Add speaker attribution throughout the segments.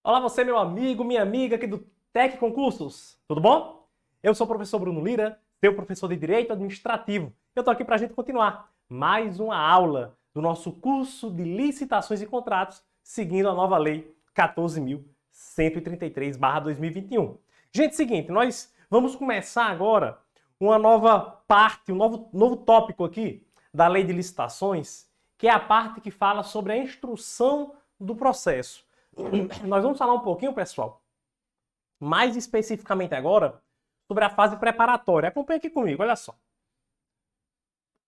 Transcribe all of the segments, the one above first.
Speaker 1: Olá você, meu amigo, minha amiga aqui do Tec Concursos, tudo bom? Eu sou o professor Bruno Lira, seu professor de Direito Administrativo. Eu tô aqui pra gente continuar mais uma aula do nosso curso de licitações e contratos, seguindo a nova lei 14.133/2021. Gente, seguinte, nós vamos começar agora uma nova parte, um novo tópico aqui da lei de licitações, que é a parte que fala sobre a instrução do processo. Nós vamos falar um pouquinho, pessoal, mais especificamente agora, sobre a fase preparatória. Acompanhe aqui comigo, olha só.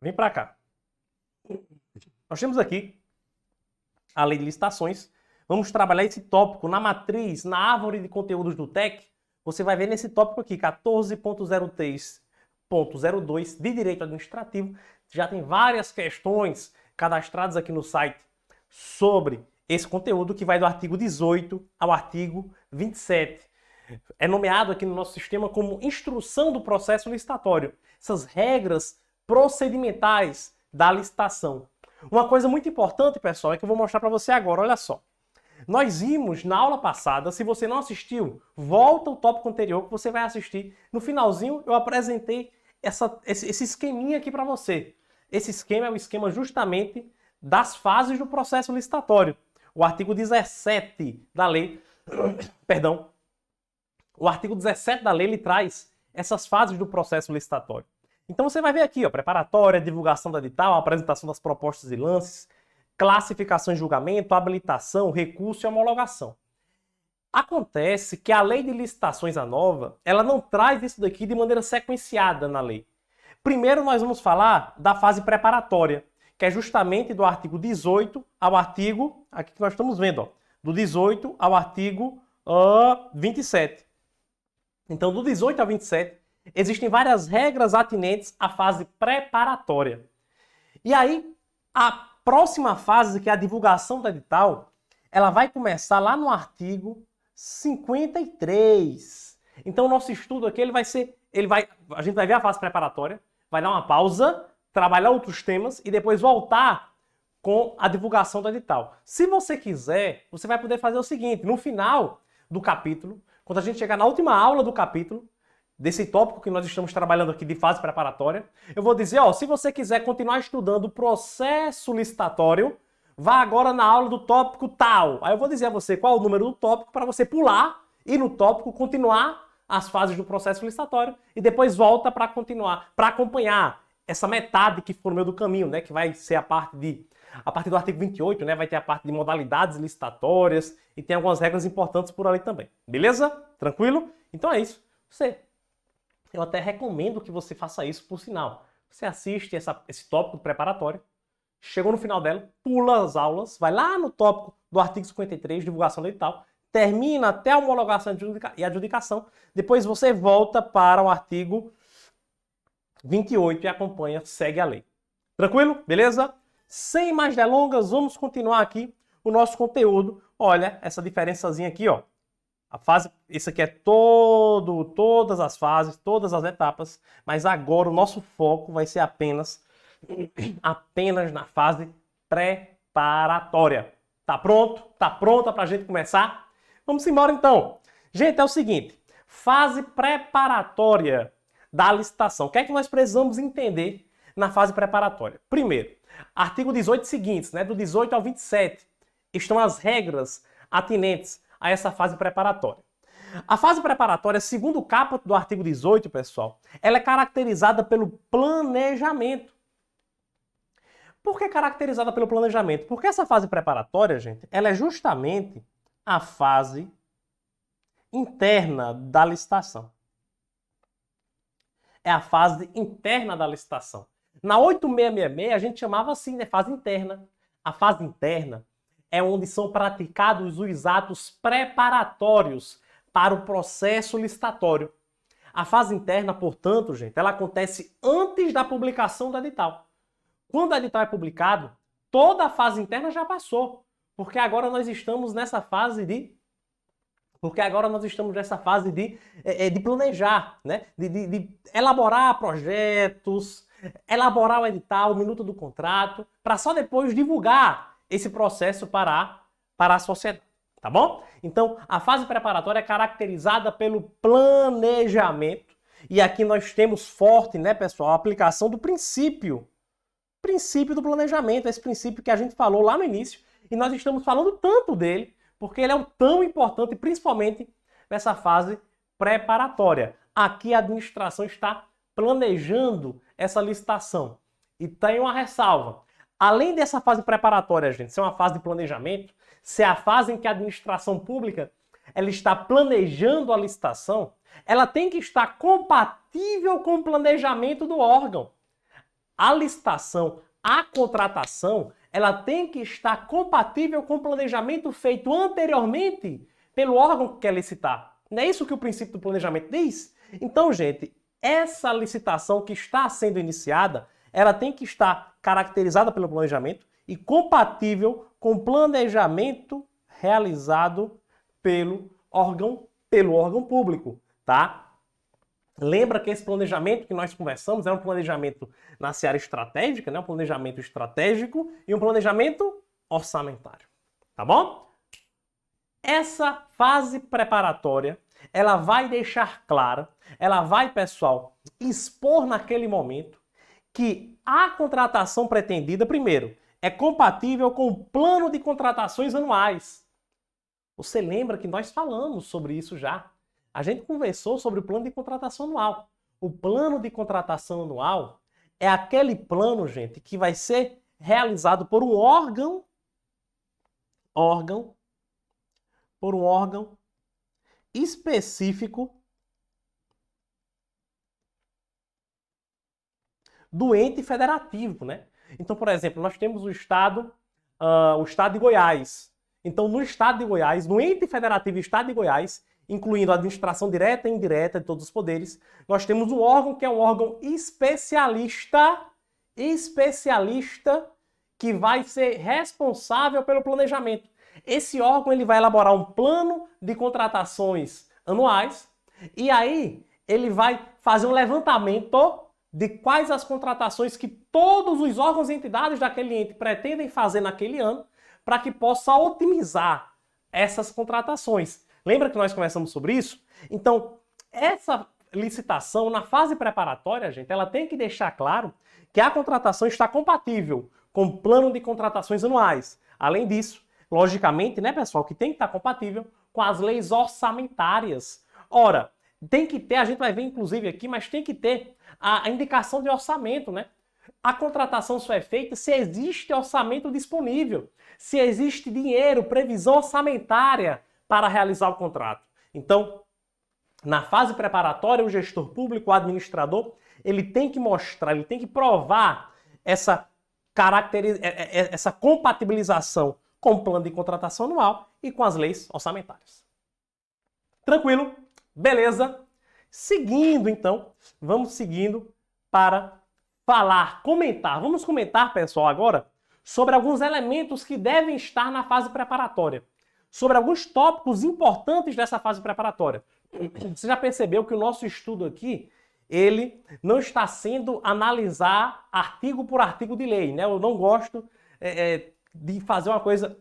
Speaker 1: Vem para cá. Nós temos aqui a lei de licitações. Vamos trabalhar esse tópico na matriz, na árvore de conteúdos do TEC. Você vai ver nesse tópico aqui, 14.03.02 de Direito Administrativo. Já tem várias questões cadastradas aqui no site sobre esse conteúdo, que vai do artigo 18 ao artigo 27. É nomeado aqui no nosso sistema como instrução do processo licitatório. Essas regras procedimentais da licitação. Uma coisa muito importante, pessoal, é que eu vou mostrar para você agora, olha só. Nós vimos na aula passada, se você não assistiu, volta ao tópico anterior que você vai assistir. No finalzinho eu apresentei esse esqueminha aqui para você. Esse esquema é o esquema justamente das fases do processo licitatório. O artigo 17 da lei, perdão, o artigo 17 da lei, ele traz essas fases do processo licitatório. Então você vai ver aqui, ó, preparatória, divulgação da edital, apresentação das propostas e lances, classificação e julgamento, habilitação, recurso e homologação. Acontece que a lei de licitações, a nova, ela não traz isso daqui de maneira sequenciada na lei. Primeiro nós vamos falar da fase preparatória, que é justamente do artigo 18 ao artigo, aqui que nós estamos vendo, ó, do 18 ao artigo 27. Então, do 18 ao 27, existem várias regras atinentes à fase preparatória. E aí, a próxima fase, que é a divulgação do edital, ela vai começar lá no artigo 53. Então, o nosso estudo aqui, a gente vai ver a fase preparatória, vai dar uma pausa, trabalhar outros temas e depois voltar com a divulgação do edital. Se você quiser, você vai poder fazer o seguinte, no final do capítulo, quando a gente chegar na última aula do capítulo, desse tópico que nós estamos trabalhando aqui de fase preparatória, eu vou dizer, ó, se você quiser continuar estudando o processo licitatório, vá agora na aula do tópico tal. Aí eu vou dizer a você qual é o número do tópico para você pular e no tópico continuar as fases do processo licitatório e depois volta para continuar, para acompanhar essa metade que for no meio do caminho, né, que vai ser a partir do artigo 28, né, vai ter a parte de modalidades licitatórias e tem algumas regras importantes por ali também. Beleza? Tranquilo? Então é isso. Eu até recomendo que você faça isso, por sinal. Você assiste esse tópico preparatório, chegou no final dela, pula as aulas, vai lá no tópico do artigo 53, divulgação do edital, termina até a homologação e adjudicação, depois você volta para o artigo 28 e acompanha, segue a lei. Tranquilo? Beleza? Sem mais delongas, vamos continuar aqui o nosso conteúdo. Olha, essa diferençazinha aqui, ó. A fase, isso aqui é todas as fases, todas as etapas, mas agora o nosso foco vai ser apenas na fase preparatória. Tá pronto? Tá pronta pra gente começar? Vamos embora então. Gente, é o seguinte, fase preparatória da licitação. O que é que nós precisamos entender na fase preparatória? Primeiro, artigo 18 seguintes, né, do 18 ao 27, estão as regras atinentes a essa fase preparatória. A fase preparatória, segundo o caput do artigo 18, pessoal, ela é caracterizada pelo planejamento. Por que caracterizada pelo planejamento? Porque essa fase preparatória, gente, ela é justamente a fase interna da licitação. É a fase interna da licitação. Na 8666, a gente chamava assim, né, fase interna. A fase interna é onde são praticados os atos preparatórios para o processo licitatório. A fase interna, portanto, gente, ela acontece antes da publicação do edital. Quando o edital é publicado, toda a fase interna já passou, porque agora nós estamos nessa fase de Porque agora nós estamos nessa fase de planejar, né? De elaborar projetos, elaborar o edital, o minuto do contrato, para só depois divulgar esse processo para a sociedade, tá bom? Então, a fase preparatória é caracterizada pelo planejamento, e aqui nós temos forte, né, pessoal, a aplicação do princípio do planejamento, esse princípio que a gente falou lá no início, e nós estamos falando tanto dele, porque ele é tão importante, principalmente nessa fase preparatória. Aqui a administração está planejando essa licitação. E tem uma ressalva. Além dessa fase preparatória, gente, ser uma fase de planejamento, ser a fase em que a administração pública ela está planejando a licitação, ela tem que estar compatível com o planejamento do órgão. A licitação, a contratação, ela tem que estar compatível com o planejamento feito anteriormente pelo órgão que quer licitar. Não é isso que o princípio do planejamento diz? Então, gente, essa licitação que está sendo iniciada, ela tem que estar caracterizada pelo planejamento e compatível com o planejamento realizado pelo órgão público, tá? Lembra que esse planejamento que nós conversamos é um planejamento na seara estratégica, né? Um planejamento estratégico e um planejamento orçamentário, tá bom? Essa fase preparatória, ela vai deixar clara, ela vai, pessoal, expor naquele momento que a contratação pretendida, primeiro, é compatível com o plano de contratações anuais. Você lembra que nós falamos sobre isso já? A gente conversou sobre o plano de contratação anual. O plano de contratação anual é aquele plano, gente, que vai ser realizado por um órgão específico do ente federativo, né? Então, por exemplo, nós temos o estado de Goiás. Então, no estado de Goiás, no ente federativo estado de Goiás, incluindo a administração direta e indireta de todos os poderes, nós temos um órgão que é um órgão especialista que vai ser responsável pelo planejamento. Esse órgão ele vai elaborar um plano de contratações anuais e aí ele vai fazer um levantamento de quais as contratações que todos os órgãos e entidades daquele ente pretendem fazer naquele ano para que possa otimizar essas contratações. Lembra que nós conversamos sobre isso? Então, essa licitação, na fase preparatória, gente, ela tem que deixar claro que a contratação está compatível com o plano de contratações anuais. Além disso, logicamente, né, pessoal, que tem que estar compatível com as leis orçamentárias. Ora, tem que ter, a gente vai ver inclusive aqui, mas tem que ter a indicação de orçamento, né? A contratação só é feita se existe orçamento disponível, se existe dinheiro, previsão orçamentária para realizar o contrato. Então, na fase preparatória, o gestor público, o administrador, ele tem que mostrar, ele tem que provar essa compatibilização com o plano de contratação anual e com as leis orçamentárias. Tranquilo? Beleza? Seguindo, então, vamos seguindo para comentar. Vamos comentar, pessoal, agora sobre alguns elementos que devem estar na fase preparatória. Sobre alguns tópicos importantes dessa fase preparatória. Você já percebeu que o nosso estudo aqui, ele não está sendo analisar artigo por artigo de lei, né? Eu não gosto de fazer uma coisa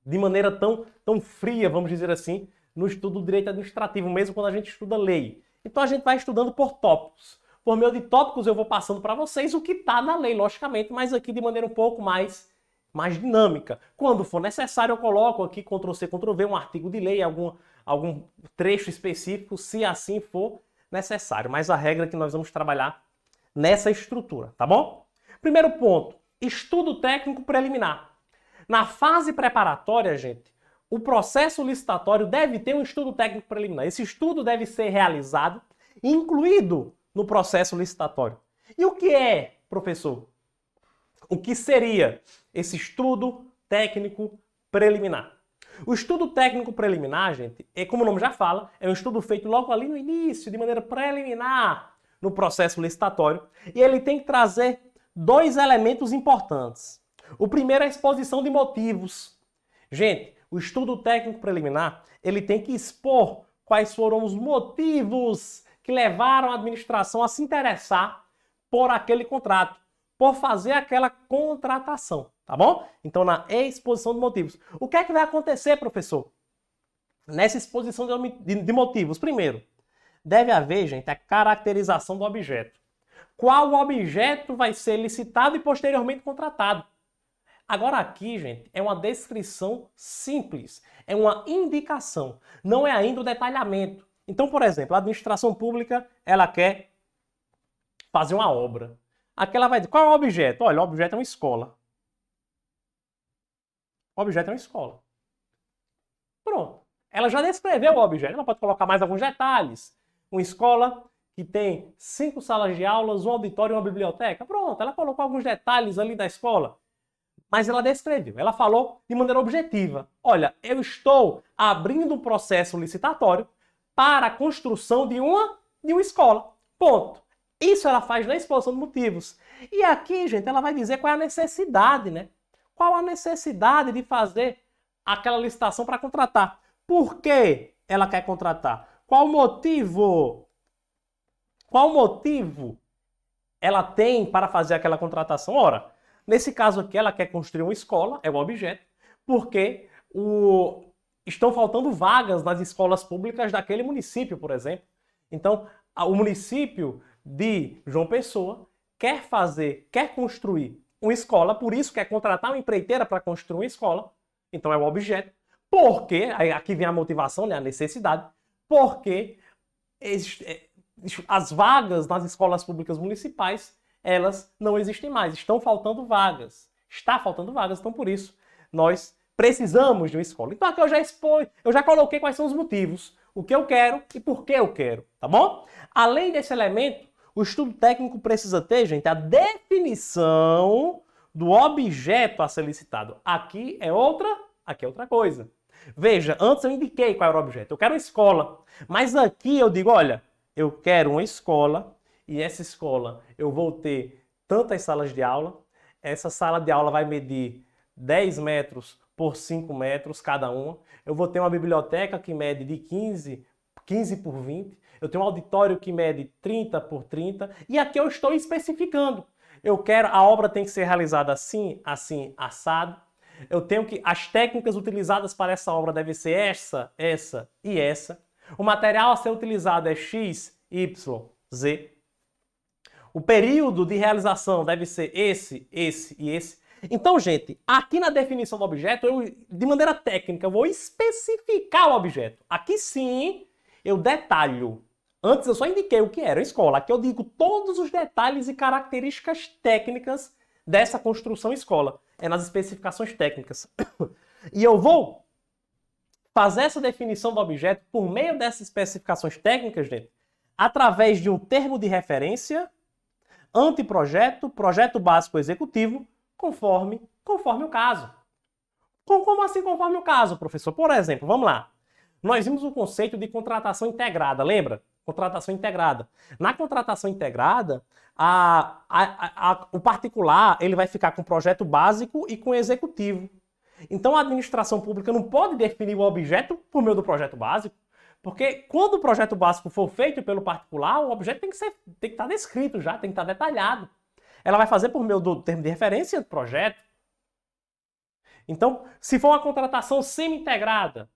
Speaker 1: de maneira tão fria, vamos dizer assim, no estudo do direito administrativo, mesmo quando a gente estuda lei. Então a gente vai estudando por tópicos. Por meio de tópicos eu vou passando para vocês o que está na lei, logicamente, mas aqui de maneira um pouco mais dinâmica. Quando for necessário, eu coloco aqui Ctrl+C, Ctrl+V, um artigo de lei, algum trecho específico, se assim for necessário. Mas a regra é que nós vamos trabalhar nessa estrutura, tá bom? Primeiro ponto, estudo técnico preliminar. Na fase preparatória, gente, o processo licitatório deve ter um estudo técnico preliminar. Esse estudo deve ser realizado, incluído no processo licitatório. E o que é, professor? O que seria esse estudo técnico preliminar? O estudo técnico preliminar, gente, como o nome já fala, é um estudo feito logo ali no início, de maneira preliminar, no processo licitatório, e ele tem que trazer dois elementos importantes. O primeiro é a exposição de motivos. Gente, O estudo técnico preliminar, ele tem que expor quais foram os motivos que levaram a administração a se interessar por aquele contrato, por fazer aquela contratação, tá bom? Então, na exposição de motivos. O que é que vai acontecer, professor? Nessa exposição de motivos, primeiro, deve haver, gente, a caracterização do objeto. Qual objeto vai ser licitado e posteriormente contratado? Agora aqui, gente, é uma descrição simples, é uma indicação, não é ainda o detalhamento. Então, por exemplo, a administração pública, ela quer fazer uma obra. Aqui ela vai dizer, qual é o objeto? Olha, o objeto é uma escola. O objeto é uma escola. Pronto. Ela já descreveu o objeto, ela pode colocar mais alguns detalhes. Uma escola que tem 5 salas de aulas, um auditório e uma biblioteca. Pronto, ela colocou alguns detalhes ali da escola. Mas ela descreveu, ela falou de maneira objetiva. Olha, eu estou abrindo um processo licitatório para a construção de uma escola. Ponto. Isso ela faz na exposição de motivos. E aqui, gente, ela vai dizer qual é a necessidade, né? Qual a necessidade de fazer aquela licitação para contratar. Por que ela quer contratar? Qual o motivo? Qual motivo ela tem para fazer aquela contratação? Ora, nesse caso aqui, ela quer construir uma escola, é o objeto, porque estão faltando vagas nas escolas públicas daquele município, por exemplo. Então, o município de João Pessoa quer construir uma escola, por isso quer contratar uma empreiteira para construir uma escola. Então, é o objeto. Porque, aqui vem a motivação, né, a necessidade, porque as vagas nas escolas públicas municipais, elas não existem mais, estão faltando vagas. Está faltando vagas, então por isso nós precisamos de uma escola. Então aqui eu já coloquei quais são os motivos, o que eu quero e por que eu quero, tá bom? Além desse elemento, o estudo técnico precisa ter, gente, a definição do objeto a ser licitado. Aqui é outra coisa. Veja, antes eu indiquei qual era o objeto. Eu quero uma escola. Mas aqui eu digo, olha, eu quero uma escola e essa escola eu vou ter tantas salas de aula. Essa sala de aula vai medir 10 metros por 5 metros cada uma. Eu vou ter uma biblioteca que mede de 15 por 20. Eu tenho um auditório que mede 30 por 30. E aqui eu estou especificando. A obra tem que ser realizada assim, assim, assado. As técnicas utilizadas para essa obra devem ser essa e essa. O material a ser utilizado é X, Y, Z. O período de realização deve ser esse e esse. Então, gente, aqui na definição do objeto, de maneira técnica, eu vou especificar o objeto. Aqui sim, eu detalho. Antes eu só indiquei o que era a escola. Aqui eu digo todos os detalhes e características técnicas dessa construção escola. É nas especificações técnicas. E eu vou fazer essa definição do objeto por meio dessas especificações técnicas, gente, através de um termo de referência, anteprojeto, projeto básico executivo, conforme o caso. Como assim conforme o caso, professor? Por exemplo, vamos lá. Nós vimos o conceito de contratação integrada, lembra? Contratação integrada. Na contratação integrada, o particular ele vai ficar com o projeto básico e com o executivo. Então a administração pública não pode definir o objeto por meio do projeto básico, porque quando o projeto básico for feito pelo particular, o objeto tem que estar descrito já, tem que estar detalhado. Ela vai fazer por meio do termo de referência do projeto. Então, se for uma contratação semi-integrada,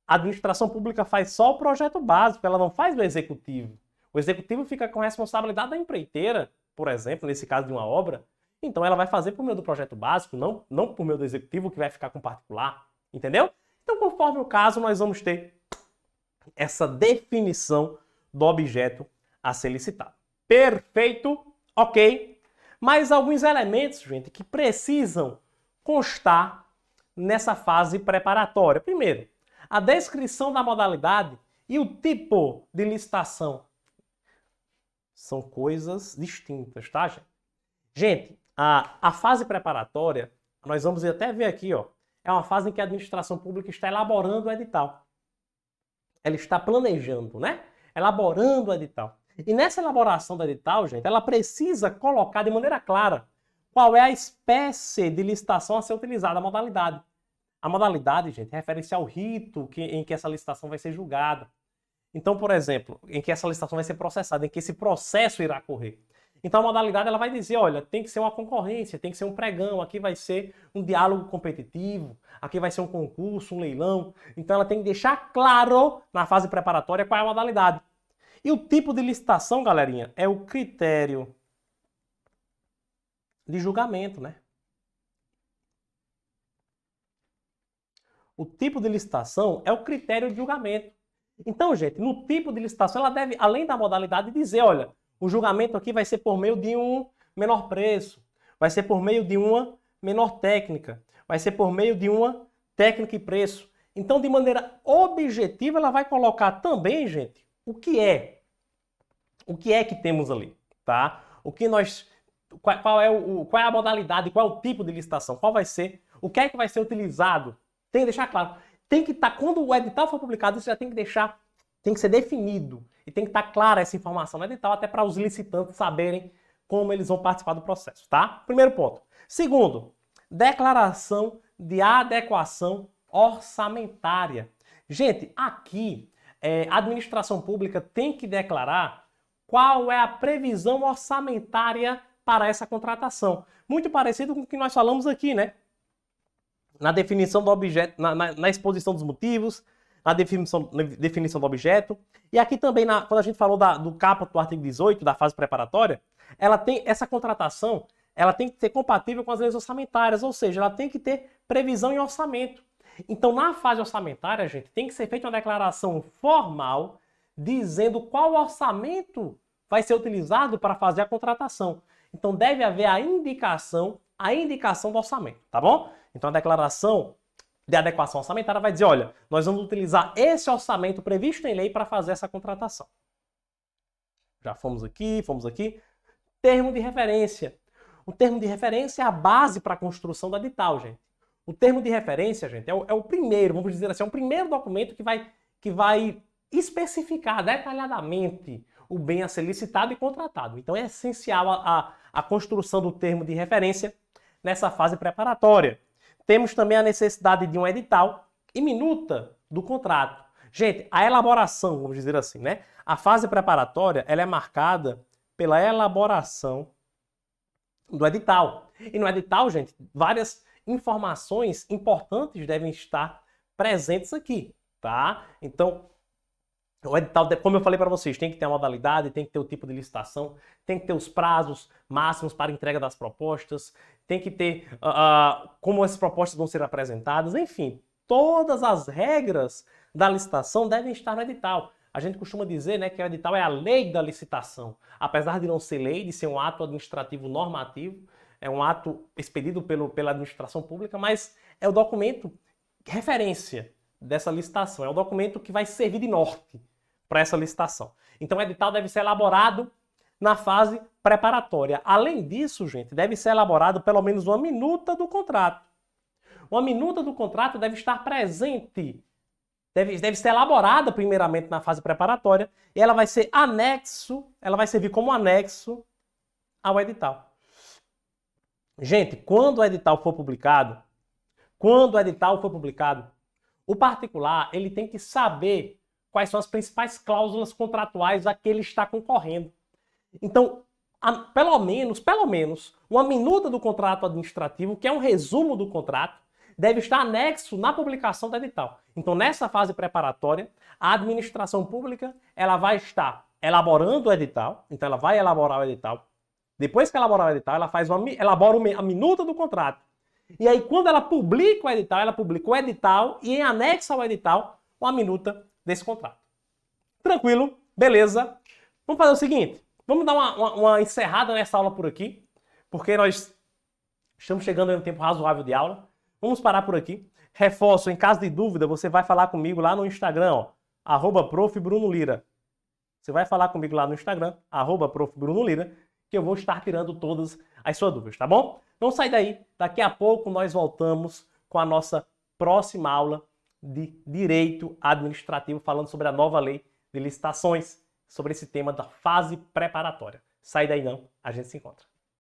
Speaker 1: a administração pública faz só o projeto básico, ela não faz o executivo. O executivo fica com a responsabilidade da empreiteira, por exemplo, nesse caso de uma obra. Então ela vai fazer por meio do projeto básico, não por meio do executivo, que vai ficar com o particular. Entendeu? Então, conforme o caso, nós vamos ter essa definição do objeto a ser licitado. Perfeito? Ok. Mas alguns elementos, gente, que precisam constar nessa fase preparatória. Primeiro, a descrição da modalidade e o tipo de licitação. São coisas distintas, tá, gente? Gente, a fase preparatória, nós vamos até ver aqui, ó, é uma fase em que a administração pública está elaborando o edital. Ela está planejando, né? Elaborando o edital. E nessa elaboração do edital, gente, ela precisa colocar de maneira clara qual é a espécie de licitação a ser utilizada, a modalidade. A modalidade, gente, refere-se ao rito em que essa licitação vai ser julgada. Então, por exemplo, em que essa licitação vai ser processada, em que esse processo irá correr. Então a modalidade ela vai dizer, olha, tem que ser uma concorrência, tem que ser um pregão, aqui vai ser um diálogo competitivo, aqui vai ser um concurso, um leilão. Então ela tem que deixar claro na fase preparatória qual é a modalidade. E o tipo de licitação, galerinha, é o critério de julgamento, né? O tipo de licitação é o critério de julgamento. Então, gente, no tipo de licitação, ela deve, além da modalidade, dizer, olha, o julgamento aqui vai ser por meio de um menor preço, vai ser por meio de uma menor técnica, vai ser por meio de uma técnica e preço. Então, de maneira objetiva, ela vai colocar também, gente, o que é que temos ali, tá? Qual é a modalidade, qual é o tipo de licitação, qual vai ser, o que é que vai ser utilizado. Tem que deixar claro. Tem que estar, quando o edital for publicado, isso já tem que deixar, tem que ser definido. E tem que estar clara essa informação no edital, até para os licitantes saberem como eles vão participar do processo, tá? Primeiro ponto. Segundo, declaração de adequação orçamentária. Gente, aqui, a administração pública tem que declarar qual é a previsão orçamentária para essa contratação. Muito parecido com o que nós falamos aqui, né? Na definição do objeto, na exposição dos motivos, na definição do objeto. E aqui também, quando a gente falou do caput do artigo 18, da fase preparatória, essa contratação ela tem que ser compatível com as leis orçamentárias, ou seja, ela tem que ter previsão em orçamento. Então, na fase orçamentária, gente, tem que ser feita uma declaração formal dizendo qual orçamento vai ser utilizado para fazer a contratação. Então, deve haver a indicação do orçamento, tá bom? Então, a declaração de adequação orçamentária vai dizer, olha, nós vamos utilizar esse orçamento previsto em lei para fazer essa contratação. Já fomos aqui. Termo de referência. O termo de referência é a base para a construção do edital, gente. O termo de referência, gente, é o primeiro, vamos dizer assim, é o primeiro documento que vai especificar detalhadamente o bem a ser licitado e contratado. Então, é essencial a construção do termo de referência nessa fase preparatória. Temos também a necessidade de um edital e minuta do contrato. Gente, a elaboração, vamos dizer assim, né? A fase preparatória, ela é marcada pela elaboração do edital. E no edital, gente, várias informações importantes devem estar presentes aqui, tá? Então, o edital, como eu falei para vocês, tem que ter a modalidade, tem que ter o tipo de licitação, tem que ter os prazos máximos para entrega das propostas, tem que ter como essas propostas vão ser apresentadas, enfim, todas as regras da licitação devem estar no edital. A gente costuma dizer, né, que o edital é a lei da licitação. Apesar de não ser lei, de ser um ato administrativo normativo, é um ato expedido pela administração pública, mas é o documento referência dessa licitação, é o documento que vai servir de norte para essa licitação. Então o edital deve ser elaborado na fase preparatória. Além disso, gente, deve ser elaborado pelo menos uma minuta do contrato. Uma minuta do contrato deve estar presente, deve ser elaborada primeiramente na fase preparatória e ela vai ser anexo, ela vai servir como anexo ao edital. Gente, quando o edital for publicado, o particular ele tem que saber quais são as principais cláusulas contratuais a que ele está concorrendo. Então, pelo menos, uma minuta do contrato administrativo, que é um resumo do contrato, deve estar anexo na publicação do edital. Então, nessa fase preparatória, a administração pública ela vai estar elaborando o edital, então ela vai elaborar o edital. Depois que elaborar o edital, ela elabora a minuta do contrato. E aí, quando ela publica o edital, ela publica o edital e em anexo ao edital, uma minuta desse contrato. Tranquilo? Beleza? Vamos fazer o seguinte, vamos dar uma encerrada nessa aula por aqui, porque nós estamos chegando em um tempo razoável de aula. Vamos parar por aqui. Reforço, em caso de dúvida, você vai falar comigo lá no Instagram, ó, @profbrunolira. Você vai falar comigo lá no Instagram, @profbrunolira, que eu vou estar tirando todas as suas dúvidas, tá bom? Não sai daí, daqui a pouco nós voltamos com a nossa próxima aula de Direito Administrativo, falando sobre a nova lei de licitações, sobre esse tema da fase preparatória. Sai daí não, a gente se encontra.